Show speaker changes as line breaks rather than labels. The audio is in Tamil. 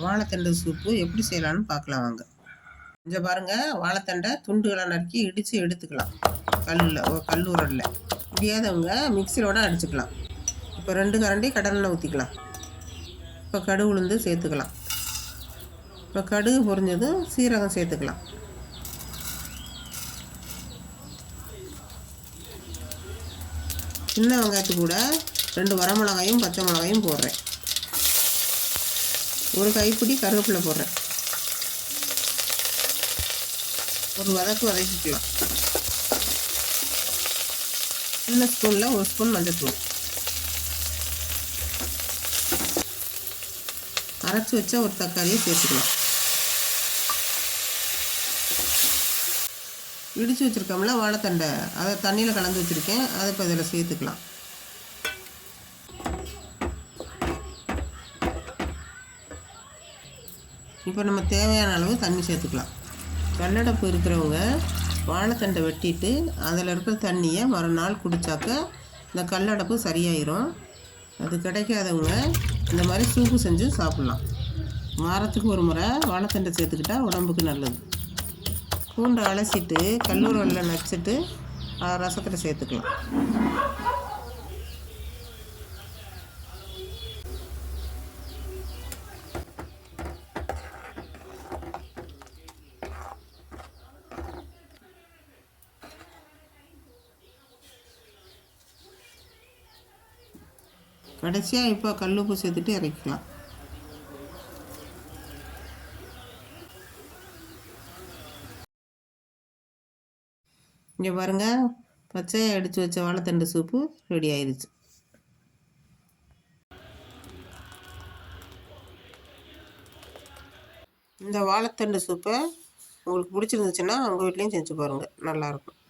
வாழைத்தண்டு சூப்பு எப்படி செய்யலான்னு பார்க்கலாம் வாங்க. இங்கே பாருங்கள், வாழைத்தண்டை துண்டுகளை நறுக்கி இடித்து எடுத்துக்கலாம். கல்லூரலில் முடியாதவங்க மிக்சியோட அடிச்சுக்கலாம். இப்போ 2 கரண்டி கடலெண்ணெய் ஊற்றிக்கலாம். இப்போ கடுகு உளுந்து சேர்த்துக்கலாம். இப்போ கடுகு பொரிஞ்சதும் சீரகம் சேர்த்துக்கலாம். சின்ன வெங்காயத்து கூட 2 வரமிளகாயும் பச்சை மிளகாயும் போடுறேன். ஒரு கைப்பிடி கருவேப்பிலை போடுறேன். ஒரு வதக்கிக்கலாம். சின்ன ஸ்பூனில் 1 ஸ்பூன் மஞ்சள்தூள், அரைச்சி வச்ச ஒரு தக்காளியை சேர்த்துக்கலாம். இடித்து வச்சுருக்கோம்ல வாழைத்தண்டை, அதை தண்ணியில் கலந்து வச்சுருக்கேன். அதை இப்போ இதில் சேர்த்துக்கலாம். இப்போ நம்ம தேவையான அளவு தண்ணி சேர்த்துக்கலாம். கல்லடப்பு இருக்கிறவங்க வாழைத்தண்டை வெட்டிட்டு அதில் இருக்கிற தண்ணியை மறுநாள் குடித்தாக்க இந்த கல்லடப்பு சரியாயிரும். அது கிடைக்காதவங்க இந்த மாதிரி சூப்பு செஞ்சு சாப்பிட்லாம். வாரத்துக்கு ஒரு முறை வாழைத்தண்டை சேர்த்துக்கிட்டா உடம்புக்கு நல்லது. பூண்டை அலசிட்டு கல்லூரலில் நச்சுட்டு ரசத்தில் சேர்த்துக்கலாம். கடைசியாக இப்போ கல்லுப்பு சேர்த்துட்டு இறக்கிக்கலாம். இங்கே பாருங்கள், பச்சையாக அடித்து வச்ச வாழைத்தண்டு சூப்பு ரெடி ஆயிடுச்சு. இந்த வாழைத்தண்டு சூப்பை உங்களுக்கு பிடிச்சிருந்துச்சுன்னா உங்கள் வீட்லேயும் செஞ்சு பாருங்கள், நல்லாயிருக்கும்.